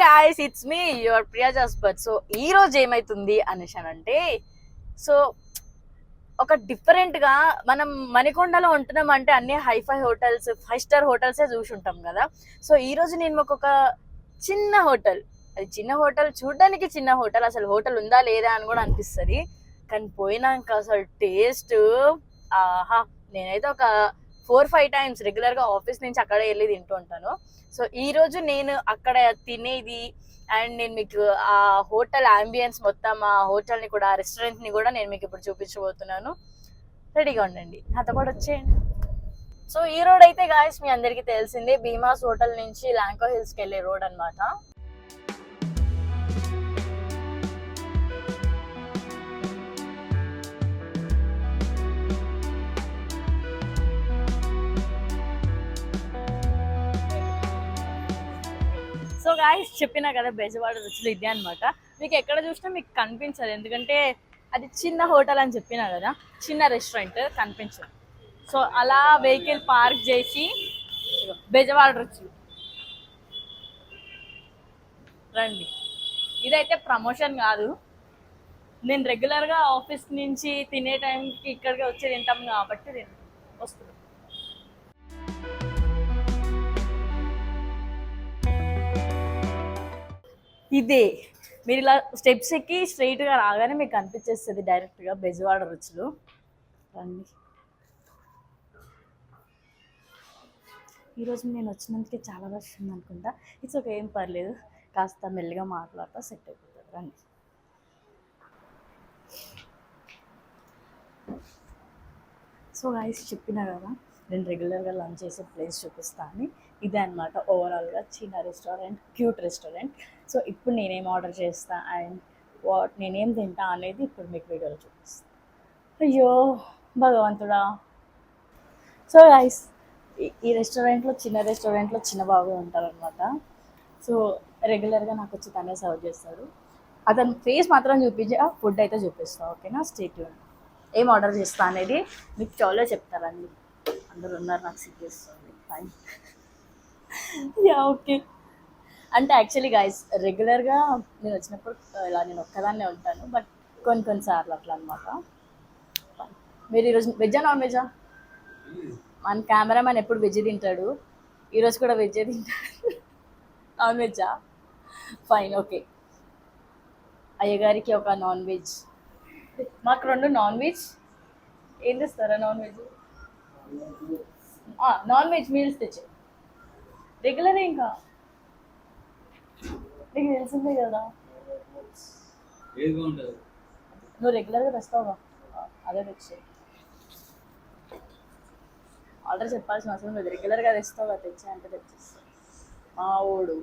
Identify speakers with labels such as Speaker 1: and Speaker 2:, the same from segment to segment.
Speaker 1: Guys, it's me your Priya Jaspat. So ఈ రోజు ఏమైతుంది అనేసానంటే, సో ఒక డిఫరెంట్ గా మనం మణికొండలో ఉంటున్నాం అంటే అన్ని హైఫై హోటల్స్, 5 స్టార్ హోటల్సే చూసి ఉంటాం కదా. సో ఈ రోజు నేను మాకు ఒక చిన్న హోటల్, అది చిన్న హోటల్, చూడడానికి చిన్న హోటల్, అసలు హోటల్ ఉందా లేదా అని కూడా అనిపిస్తుంది. కానీ పోయినాక అసలు టేస్ట్, ఆహా! నేనైతే ఒక 4-5 టైమ్స్ రెగ్యులర్ గా ఆఫీస్ నుంచి అక్కడే వెళ్ళి తింటూ ఉంటాను. సో ఈ రోజు నేను అక్కడ తినేది అండ్ నేను మీకు ఆ హోటల్ అంబియన్స్ మొత్తం, ఆ హోటల్ ని కూడా, ఆ రెస్టారెంట్ ని కూడా నేను మీకు ఇప్పుడు చూపించబోతున్నాను. రెడీగా ఉండండి, నాతో పాటు వచ్చేయండి. సో ఈ రోడ్ అయితే గాయస్ మీ అందరికి తెలిసిందే, భీమాస్ హోటల్ నుంచి లాంకో హిల్స్ కి వెళ్ళే రోడ్ అనమాట. సో గాయస్ చెప్పినా కదా, బెజవాడ రుచులు ఇదే అనమాట. మీకు ఎక్కడ చూసినా మీకు కనిపించదు, ఎందుకంటే అది చిన్న హోటల్ అని చెప్పినా కదా, చిన్న రెస్టారెంట్ కనిపించదు. సో అలా వెహికల్ పార్క్ చేసి బెజవాడ రుచులు రండి. ఇదైతే ప్రమోషన్ కాదు, నేను రెగ్యులర్గా ఆఫీస్ నుంచి తినే టైంకి ఇక్కడికి వచ్చి తింటాం కాబట్టి వస్తుంది. ఇదే మీరు ఇలా స్టెప్స్ ఎక్కి స్ట్రైట్గా రాగానే మీకు కనిపించేస్తుంది డైరెక్ట్గా బెజవాడ రుచులు. రండి. ఈరోజు నేను వచ్చినందుకే చాలా రష్ ఉంది అనుకుంటా. ఇట్స్ ఓకే, ఏం పర్లేదు, కాస్త మెల్లిగా మాట్లాడతా సెట్ అయిపోతుంది. రండి. సో గాయస్ చెప్పినా కదా, నేను రెగ్యులర్గా లంచ్ చేసే ప్లేస్ చూపిస్తాను. ఇదే అనమాట ఓవరాల్గా చిన్న రెస్టారెంట్, క్యూట్ రెస్టారెంట్. సో ఇప్పుడు నేనేం ఆర్డర్ చేస్తా అండ్ నేనేం తింటా అనేది ఇప్పుడు మీకు వీడియోలో చూపిస్తాను. అయ్యో భగవంతుడా. సో గాయస్ ఈ రెస్టారెంట్లో, చిన్న రెస్టారెంట్లో చిన్న బాబు ఉంటారనమాట. సో రెగ్యులర్గా నాకు వచ్చి తనే సర్వ్ చేస్తాడు. అతని ఫేస్ మాత్రం చూపించి ఆ ఫుడ్ అయితే చూపిస్తాను. ఓకేనా, స్టే ట్యూన్. ఏం ఆర్డర్ చేస్తా అనేది మీకు చాలా చెప్తారండి. అందరు ఉన్నారు, నాకు సిగ్గేస్తుంది. Fine, yeah okay. అంటే యాక్చువల్లీ గాయస్ రెగ్యులర్గా నేను వచ్చినప్పుడు ఇలా నేను ఒక్కదాన్నే ఉంటాను, బట్ కొన్నిసార్లు అట్లా అనమాట. మీరు ఈరోజు వెజ్జా నాన్ వెజ్జా? మన కెమెరామ్యాన్ ఎప్పుడు వెజ్ తింటాడు, ఈరోజు కూడా వెజ్జే తింటాడు. నాన్ వెజ్జా? Fine, okay. అయ్యగారికి ఒక నాన్ వెజ్, మాకు 2 నాన్ వెజ్. ఏం తెస్తారా non veg? Non veg meals తెచ్చే రెగ్యులర్. ఇంకా నీకు తెలిసిందే కదా, నువ్వు రెగ్యులర్గా తెస్తావుగా, అదే తెచ్చే. ఆర్డర్ చెప్పాల్సిన అవసరం లేదు, రెగ్యులర్గా తెస్తావుగా, తెచ్చా అంటే తెచ్చేస్తా మా ఓడు.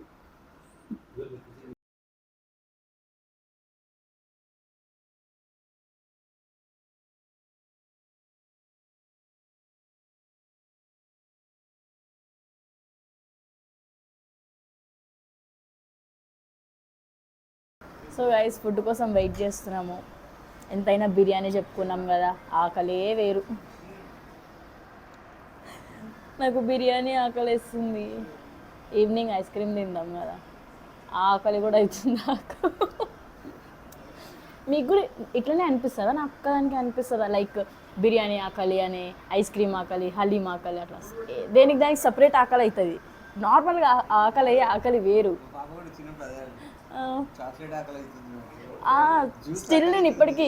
Speaker 1: సో గైస్ ఫుడ్ కోసం వెయిట్ చేస్తున్నాము. ఎంతైనా బిర్యానీ చెప్పుకున్నాం కదా, ఆకలే వేరు. నాకు బిర్యానీ ఆకలి వేస్తుంది. ఈవినింగ్ ఐస్ క్రీమ్ తిందాం కదా, ఆకలి కూడా అవుతుంది నాకు. మీకు కూడా ఇట్లనే అనిపిస్తుందా? నాకు ఒక్కదానికి అనిపిస్తుందా లైక్ బిర్యానీ ఆకలి అని, ఐస్ క్రీమ్ ఆకలి, హలీం ఆకలి, అట్లా దేనికి దానికి సపరేట్ ఆకలి అవుతుంది. నార్మల్గా ఆకలి వేరు. స్టిల్ నేను ఇప్పటికీ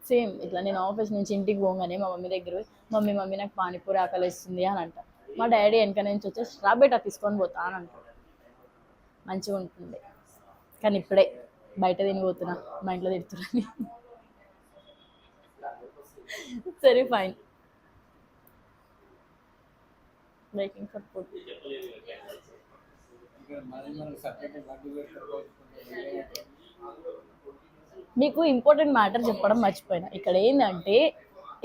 Speaker 1: సేమ్ ఇట్లా, నేను ఆఫీస్ నుంచి ఇంటికి పోగానే మా మమ్మీ దగ్గర పోయి, మమ్మీ నాకు పానీపూరి ఆకలి వేస్తుంది అని అంట. మా డాడీ వెనక నుంచి వచ్చేసి రాబేటా తీసుకొని పోతా అని అంటాడు. మంచిగా ఉంటుంది. కానీ ఇప్పుడే బయట తినిపోతున్నా, మా ఇంట్లో తిడుతున్నాను. సరే ఫైన్, మేకింగ్ ఫర్ ఫుడ్. మీకు ఇంపార్టెంట్ మ్యాటర్ చెప్పడం మర్చిపోయినా. ఇక్కడ ఏంటంటే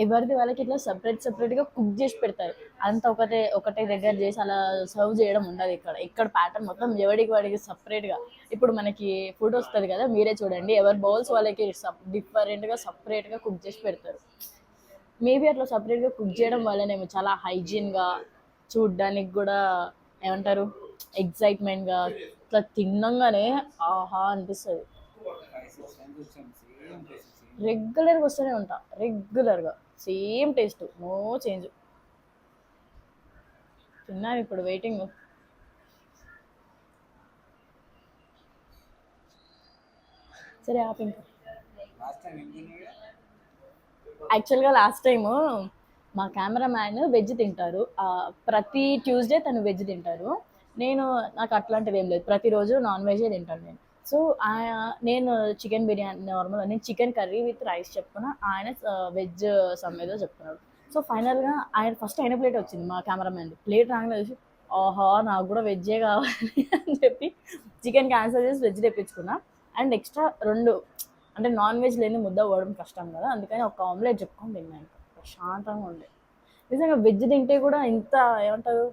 Speaker 1: ఎవరిది వాళ్ళకి ఇట్లా సపరేట్గా కుక్ చేసి పెడతారు. అంతా ఒకటే దగ్గర చేసి అలా సర్వ్ చేయడం ఉండదు. ఇక్కడ ప్యాటర్న్ మొత్తం ఎవరికి వాడికి సపరేట్గా. ఇప్పుడు మనకి ఫుడ్ వస్తుంది కదా, మీరే చూడండి, ఎవరి బౌల్స్ వాళ్ళకి డిఫరెంట్గా సపరేట్గా కుక్ చేసి పెడతారు. మేబీ అట్లా సపరేట్గా కుక్ చేయడం వల్లనేమో చాలా హైజీన్గా, చూడ్డానికి కూడా ఏమంటారు ఎగ్జైట్మెంట్గా ఇట్లా తిన్నంగానే ఆహా అనిపిస్తుంది. రెగ్యులర్గా వస్తూనే ఉంటా, రెగ్యులర్గా సేమ్ టేస్ట్, నో చేంజ్. తిన్నాను ఇప్పుడు వెయిటింగ్. సరే ఆపు ఇంకా. యాక్చువల్గా లాస్ట్ టైము మా కెమెరామ్యాన్ వెజ్ తింటారు, ప్రతి ట్యూస్డే తను వెజ్ తింటారు. నాకు అట్లాంటిది ఏం లేదు, ప్రతిరోజు నాన్ వెజే తింటాను నేను. సో నేను చికెన్ బిర్యానీ నార్మల్, నేను చికెన్ కర్రీ విత్ రైస్ చెప్పుకున్నా, ఆయన వెజ్ సమ్ ఏదో చెప్తున్నాడు. సో ఫైనల్గా ఆయన ఫస్ట్ అయిన ప్లేట్ వచ్చింది, మా కెమెరామ్యాన్ ప్లేట్ రాగానే చూసి ఆహా నాకు కూడా వెజ్జే కావాలి అని చెప్పి చికెన్ క్యాన్సిల్ చేసి వెజ్ తెప్పించుకున్నా. అండ్ ఎక్స్ట్రా 2, అంటే నాన్ వెజ్ లేని ముద్ద పోవడం కష్టం కదా, అందుకని ఒక ఆమ్లెట్ చెప్పుకొని తిన్నాను, ప్రశాంతంగా ఉండే. నిజంగా వెజ్ తింటే కూడా ఇంత ఏమంటారు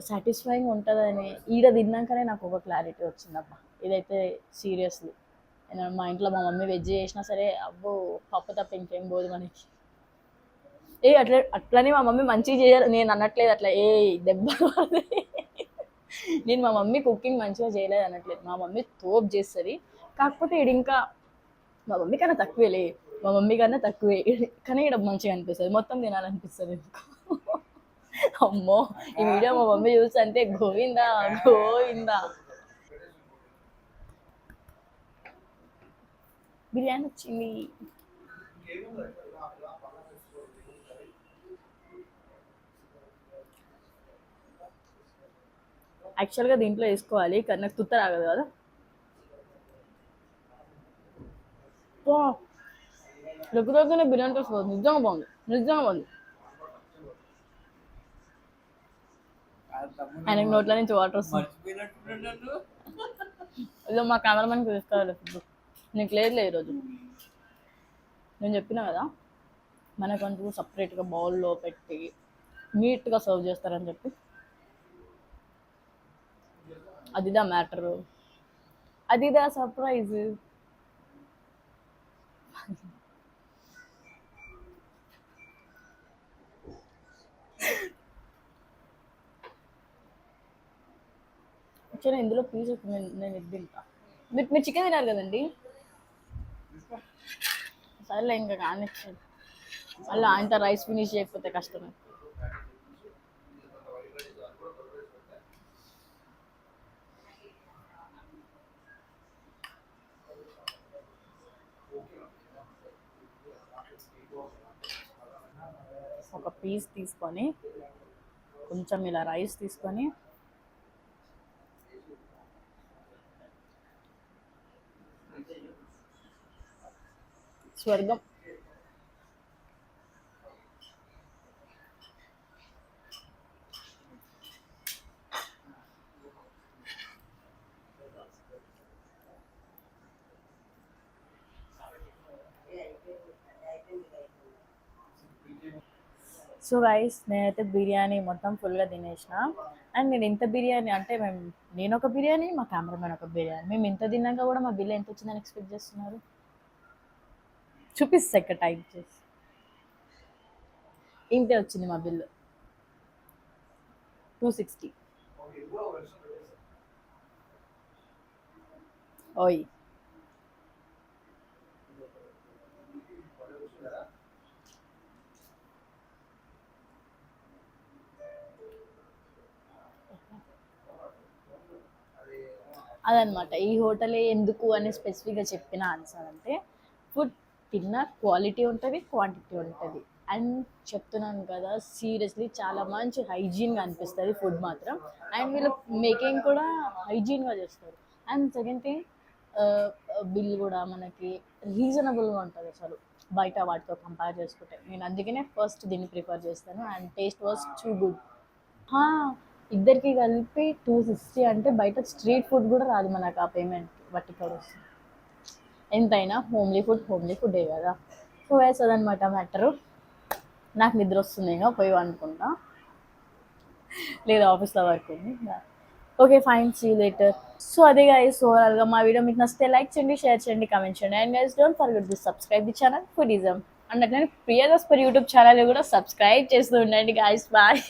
Speaker 1: సాటిస్ఫైయింగ్ ఉంటుందని ఈడ తిన్నాకనే నాకు ఒక క్లారిటీ వచ్చిందబ్బా. ఇదైతే సీరియస్లీ, మా ఇంట్లో మా మమ్మీ వెజ్ చేసినా సరే అబ్బో పప్పు తప్ప ఇంకేం పోదు మనకి. అట్లని మా మమ్మీ మంచిగా చేయరు, నేను అనట్లేదు అట్లా దెబ్బ నేను మా మమ్మీ కుకింగ్ మంచిగా చేయలేదు అనట్లేదు, మా మమ్మీ తోపు చేస్తుంది. కాకపోతే ఈడు ఇంకా మా మమ్మీ కన్నా తక్కువేలే, మా మమ్మీ కన్నా తక్కువే, కానీ ఇక్కడ మంచిగా అనిపిస్తుంది, మొత్తం తినాలనిపిస్తుంది. అమ్మో ఈ వీడియో మా మమ్మీ చూస్తే అంటే గోవిందా గోవిందా. బిర్యానీ వచ్చింది. యాక్చువల్గా దీంట్లో వేసుకోవాలి కానీ నాకు తుత్త రాగదు కదా. దగ్గరనే బిర్యానీ టేస్ట్ నిజంగా బాగుంది, నిజంగా బాగుంది. ఆయనకు నోట్ల నుంచి వాటర్ వస్తుంది. ఇదో మా కెమెరామెన్కి తీసుకోవాలి ఫుడ్, నీకు లేదులే ఈరోజు. నేను చెప్పినా కదా మనకంటూ సపరేట్గా బౌల్లో పెట్టి నీట్గా సర్వ్ చేస్తారని చెప్పి, అదిదా మ్యాటరు, అదిదా సర్ప్రైజ్. యాక్చువల్లీ ఇందులో పీస్ నేను ఇది తింటా. మీరు చికెన్ తినారు కదండి, సరేలే ఇంకా కానిచ్చాడు. మళ్ళీ ఆయనతో రైస్ ఫినిష్ చేయకపోతే కష్టమే. ఒక పీస్ తీసుకొని కొంచెం ఇలా రైస్ తీసుకొని స్వర్గం. సో గైస్ నేనైతే బిర్యానీ మొత్తం ఫుల్గా తినేసిన. అండ్ నేను ఇంత బిర్యానీ అంటే నేను ఒక బిర్యానీ, మా కెమెరామెన్ ఒక బిర్యానీ, మేము ఇంత తిన్నాక కూడా మా బిల్ ఎంత వచ్చిందని ఎక్స్పెక్ట్ చేస్తున్నారు? చూపిస్తా ఇక్కడ టైప్ చేసి, ఇంతే వచ్చింది మా బిల్లు, 260. ఓయ్ అదనమాట ఈ హోటలే ఎందుకు అని స్పెసిఫిక్గా చెప్పిన ఆన్సర్ అంటే, ఫుడ్ తిన్న క్వాలిటీ ఉంటుంది, క్వాంటిటీ ఉంటుంది. అండ్ చెప్తున్నాను కదా సీరియస్లీ చాలా మంచి హైజీన్గా అనిపిస్తుంది ఫుడ్ మాత్రం. అండ్ వీళ్ళు మేకింగ్ కూడా హైజీన్గా చేస్తారు. అండ్ సెకండ్ థింగ్ బిల్ కూడా మనకి రీజనబుల్గా ఉంటుంది అసలు బయట వాటితో కంపేర్ చేసుకుంటే. నేను అందుకనే ఫస్ట్ దీన్ని ప్రిఫర్ చేస్తాను. And taste was too good. ఇద్దరికి కలిపి 260 అంటే బయట స్ట్రీట్ ఫుడ్ కూడా రాదు మనకు ఆ పేమెంట్ బట్టి వస్తుంది. ఎంతైనా హోమ్లీ ఫుడ్డే కదా. సో వేస్తుంది అనమాట మ్యాటరు. నాకు నిద్ర వస్తుంది, ఇంకా పోయి అనుకుంటా, లేదా ఆఫీస్లో వర్క్ ఉంది. Okay fine, see you later. So అదే గైస్, ఓవరాల్గా మా వీడియో మీకు నచ్చితే లైక్ చేయండి, షేర్ చేయండి, కామెంట్ చేయండి. And guys don't forget to subscribe the channel Foodism. And అట్లనే ప్రియదర్శన్ యూట్యూబ్ ఛానల్ కూడా సబ్స్క్రైబ్ చేస్తూ ఉండండి గైస్. బాయ్.